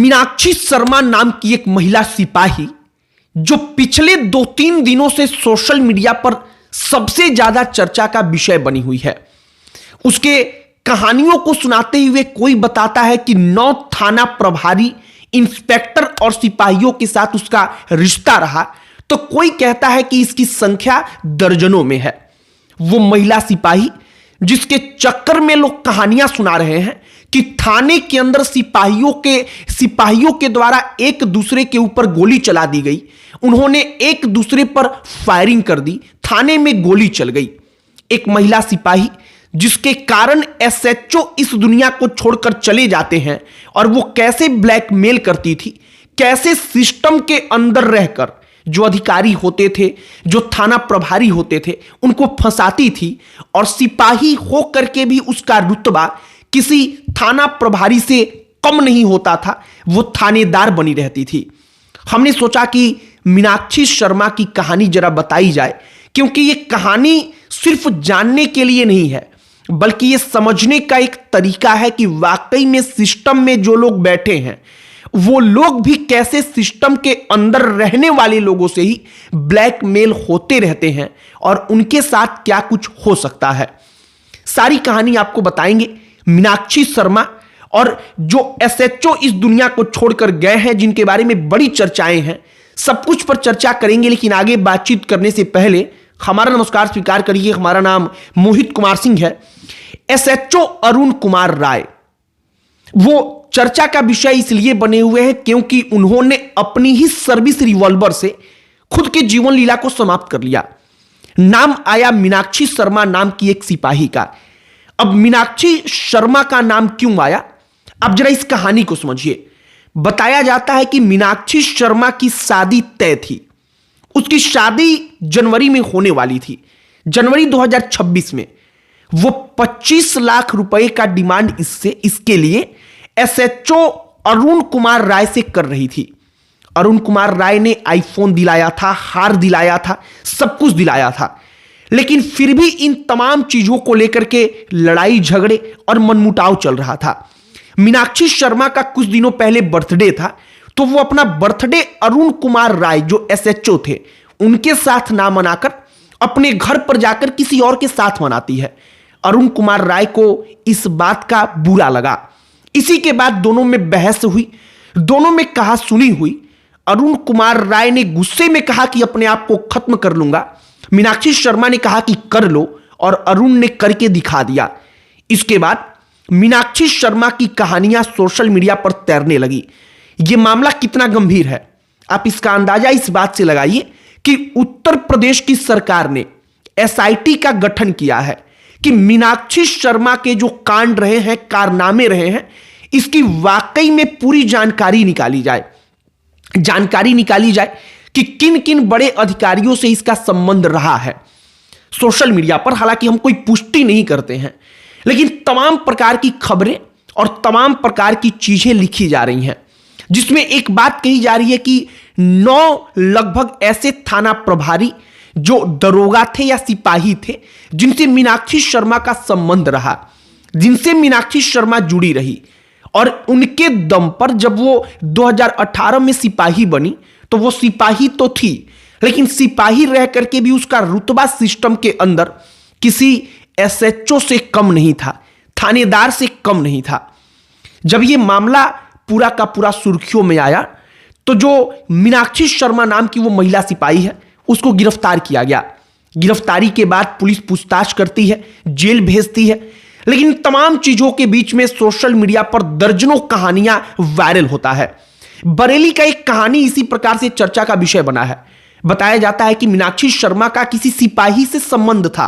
मीनाक्षी शर्मा नाम की एक महिला सिपाही जो पिछले 2-3 दिनों से सोशल मीडिया पर सबसे ज्यादा चर्चा का विषय बनी हुई है। उसके कहानियों को सुनाते हुए कोई बताता है कि 9 थाना प्रभारी, इंस्पेक्टर और सिपाहियों के साथ उसका रिश्ता रहा, तो कोई कहता है कि इसकी संख्या दर्जनों में है। वो महिला सिपाही जिसके चक्कर में लोग कहानियां सुना रहे हैं कि थाने के अंदर सिपाहियों के द्वारा एक दूसरे के ऊपर गोली चला दी गई, उन्होंने एक दूसरे पर फायरिंग कर दी, थाने में गोली चल गई। एक महिला सिपाही जिसके कारण एसएचओ इस दुनिया को छोड़कर चले जाते हैं, और वो कैसे ब्लैकमेल करती थी, कैसे सिस्टम के अंदर रहकर जो अधिकारी होते थे, जो थाना प्रभारी होते थे, उनको फंसाती थी, और सिपाही हो करके भी उसका रुतबा किसी थाना प्रभारी से कम नहीं होता था, वो थानेदार बनी रहती थी। हमने सोचा कि मीनाक्षी शर्मा की कहानी जरा बताई जाए, क्योंकि ये कहानी सिर्फ जानने के लिए नहीं है, बल्कि ये समझने का एक तरीका है कि वाकई में सिस्टम में जो लोग बैठे हैं वो लोग भी कैसे सिस्टम के अंदर रहने वाले लोगों से ही ब्लैकमेल होते रहते हैं, और उनके साथ क्या कुछ हो सकता है। सारी कहानी आपको बताएंगे। मीनाक्षी शर्मा और जो एसएचओ इस दुनिया को छोड़कर गए हैं, जिनके बारे में बड़ी चर्चाएं हैं, सब कुछ पर चर्चा करेंगे। लेकिन आगे बातचीत करने से पहले हमारा नमस्कार स्वीकार करिए। हमारा नाम मोहित कुमार सिंह है। एसएचओ अरुण कुमार राय वो चर्चा का विषय इसलिए बने हुए हैं क्योंकि उन्होंने अपनी ही सर्विस रिवॉल्वर से खुद के जीवन लीला को समाप्त कर लिया। नाम आया मीनाक्षी शर्मा नाम की एक सिपाही का। अब मीनाक्षी शर्मा का नाम क्यों आया, अब जरा इस कहानी को समझिए। बताया जाता है कि मीनाक्षी शर्मा की शादी तय थी। उसकी शादी जनवरी में होने वाली थी, जनवरी 2026 में। वो 25 लाख रुपए का डिमांड इसके लिए एसएचओ अरुण कुमार राय से कर रही थी। अरुण कुमार राय ने आईफोन दिलाया था, हार दिलाया था, सब कुछ दिलाया था, लेकिन फिर भी इन तमाम चीजों को लेकर के लड़ाई झगड़े और मनमुटाव चल रहा था। मीनाक्षी शर्मा का कुछ दिनों पहले बर्थडे था, तो वो अपना बर्थडे अरुण कुमार राय जो एसएचओ थे उनके साथ ना मनाकर अपने घर पर जाकर किसी और के साथ मनाती है। अरुण कुमार राय को इस बात का बुरा लगा। इसी के बाद दोनों में बहस हुई, दोनों में कहा सुनी हुई। अरुण कुमार राय ने गुस्से में कहा कि अपने आप को खत्म कर लूंगा। मीनाक्षी शर्मा ने कहा कि कर लो, और अरुण ने करके दिखा दिया। इसके बाद मीनाक्षी शर्मा की कहानियां सोशल मीडिया पर तैरने लगी। यह मामला कितना गंभीर है आप इसका अंदाजा इस बात से लगाइए कि उत्तर प्रदेश की सरकार ने एसआईटी का गठन किया है कि मीनाक्षी शर्मा के जो कांड रहे हैं, कारनामे रहे हैं, इसकी वाकई में पूरी जानकारी निकाली जाए कि किन किन बड़े अधिकारियों से इसका संबंध रहा है सोशल मीडिया पर। हालांकि हम कोई पुष्टि नहीं करते हैं, लेकिन तमाम प्रकार की खबरें और तमाम प्रकार की चीजें लिखी जा रही हैं, जिसमें एक बात कही जा रही है कि 9 लगभग ऐसे थाना प्रभारी जो दरोगा थे या सिपाही थे जिनसे मीनाक्षी शर्मा का संबंध रहा, जिनसे मीनाक्षी शर्मा जुड़ी रही, और उनके दम पर जब वो 2018 में सिपाही बनी तो वो सिपाही तो थी, लेकिन सिपाही रह करके भी उसका रुतबा सिस्टम के अंदर किसी एसएचओ से कम नहीं था, थानेदार से कम नहीं था। जब ये मामला पूरा का पूरा सुर्खियों में आया तो जो मीनाक्षी शर्मा नाम की वो महिला सिपाही है उसको गिरफ्तार किया गया। गिरफ्तारी के बाद पुलिस पूछताछ करती है, जेल भेजती है, लेकिन तमाम चीजों के बीच में सोशल मीडिया पर दर्जनों कहानियां वायरल होता है। बरेली का एक कहानी इसी प्रकार से चर्चा का विषय बना है। बताया जाता है कि मीनाक्षी शर्मा का किसी सिपाही से संबंध था।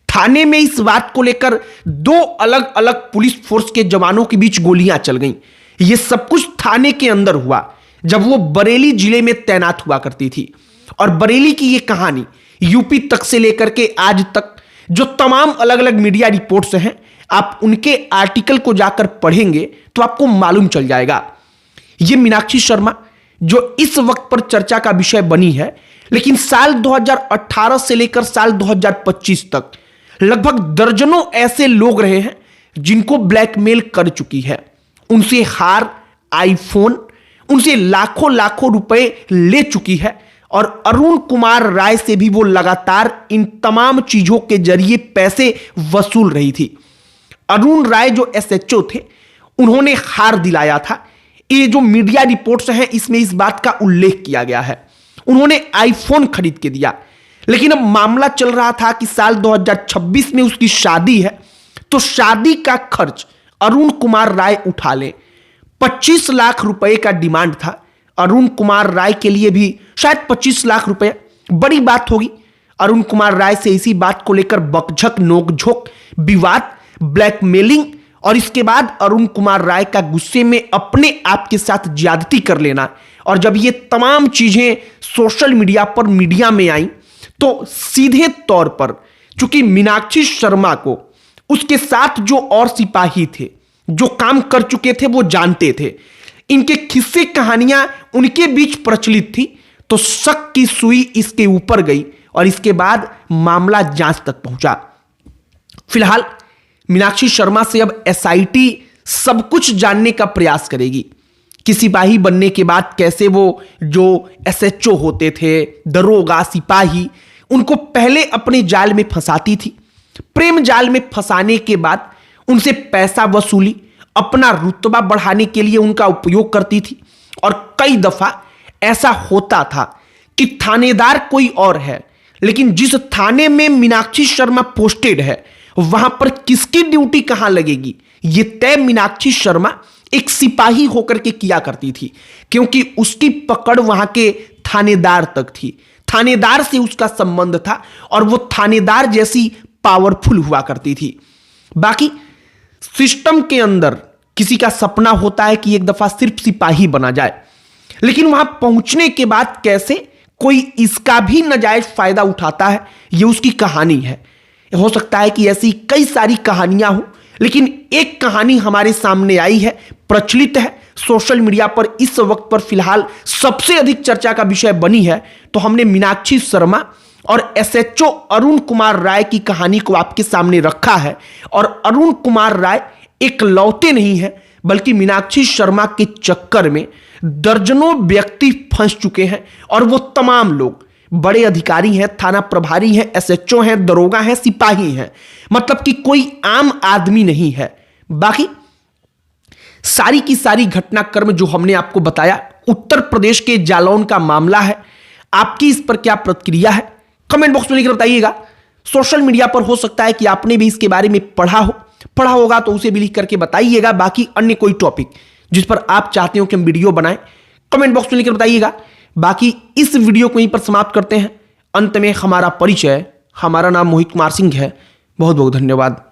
थाने में इस बात को लेकर 2 अलग अलग पुलिस फोर्स के जवानों के बीच गोलियां चल गईं। यह सब कुछ थाने के अंदर हुआ जब वो बरेली जिले में तैनात हुआ करती थी। और बरेली की यह कहानी यूपी तक से लेकर के आज तक जो तमाम अलग अलग मीडिया रिपोर्ट्स हैं, आप उनके आर्टिकल को जाकर पढ़ेंगे तो आपको मालूम चल जाएगा। यह मीनाक्षी शर्मा जो इस वक्त पर चर्चा का विषय बनी है, लेकिन साल 2018 से लेकर साल 2025 तक लगभग दर्जनों ऐसे लोग रहे हैं जिनको ब्लैकमेल कर चुकी है। उनसे हार, आईफोन, उनसे लाखों लाखों रुपए ले चुकी है और अरुण कुमार राय से भी वो लगातार इन तमाम चीजों के जरिए पैसे वसूल रही थी। अरुण राय जो एसएचओ थे, उन्होंने हार दिलाया था। ये जो मीडिया रिपोर्ट्स हैं इसमें इस बात का उल्लेख किया गया है। उन्होंने आईफोन खरीद के दिया, लेकिन अब मामला चल रहा था कि साल 2026 में उसकी शादी है, तो शादी का खर्च अरुण कुमार राय उठा ले। 25 लाख रुपए का डिमांड था। अरुण कुमार राय के लिए भी शायद 25 लाख रुपए बड़ी बात होगी। अरुण कुमार राय से इसी बात को लेकर बकझक, नोकझोंक, विवाद, ब्लैकमेलिंग और इसके बाद अरुण कुमार राय का गुस्से में अपने आप के साथ ज्यादती कर लेना। और जब ये तमाम चीजें सोशल मीडिया पर मीडिया में आई तो सीधे तौर पर चूंकि मीनाक्षी शर्मा को उसके साथ जो और सिपाही थे जो काम कर चुके थे वो जानते थे, इनके किस्से कहानियां उनके बीच प्रचलित थी, तो शक की सुई इसके ऊपर गई और इसके बाद मामला जांच तक पहुंचा। फिलहाल मीनाक्षी शर्मा से अब एसआईटी सब कुछ जानने का प्रयास करेगी कि सिपाही बनने के बाद कैसे वो जो एसएचओ होते थे, दरोगा, सिपाही, उनको पहले अपने जाल में फंसाती थी। प्रेम जाल में फंसाने के बाद उनसे पैसा वसूली, अपना रुतबा बढ़ाने के लिए उनका उपयोग करती थी। और कई दफा ऐसा होता था कि थानेदार कोई और है, लेकिन जिस थाने में मीनाक्षी शर्मा पोस्टेड है वहां पर किसकी ड्यूटी कहां लगेगी ये तय मीनाक्षी शर्मा एक सिपाही होकर के किया करती थी, क्योंकि उसकी पकड़ वहां के थानेदार तक थी। थानेदार से उसका संबंध था और वो थानेदार जैसी पावरफुल हुआ करती थी। बाकी सिस्टम के अंदर किसी का सपना होता है कि एक दफा सिर्फ सिपाही बना जाए, लेकिन वहां पहुंचने के बाद कैसे कोई इसका भी नाजायज फायदा उठाता है, यह उसकी कहानी है। हो सकता है कि ऐसी कई सारी कहानियां हो, लेकिन एक कहानी हमारे सामने आई है, प्रचलित है, सोशल मीडिया पर इस वक्त पर फिलहाल सबसे अधिक चर्चा का विषय बनी है। तो हमने मीनाक्षी शर्मा और एसएचओ अरुण कुमार राय की कहानी को आपके सामने रखा है। और अरुण कुमार राय एक लौटे नहीं है, बल्कि मीनाक्षी शर्मा के चक्कर में दर्जनों व्यक्ति फंस चुके हैं। और वो तमाम लोग बड़े अधिकारी हैं, थाना प्रभारी हैं, एसएचओ हैं, दरोगा हैं, सिपाही हैं, मतलब कि कोई आम आदमी नहीं है। बाकी सारी की सारी घटनाक्रम जो हमने आपको बताया उत्तर प्रदेश के जालौन का मामला है। आपकी इस पर क्या प्रतिक्रिया है कमेंट बॉक्स में लिखकर बताइएगा। सोशल मीडिया पर हो सकता है कि आपने भी इसके बारे में पढ़ा होगा तो उसे भी लिख करके बताइएगा। बाकी अन्य कोई टॉपिक जिस पर आप चाहते हो कि हम वीडियो बनाएं कमेंट बॉक्स में लिखकर बताइएगा। बाकी इस वीडियो को यहीं पर समाप्त करते हैं। अंत में हमारा परिचय, हमारा नाम मोहित कुमार सिंह है। बहुत बहुत धन्यवाद।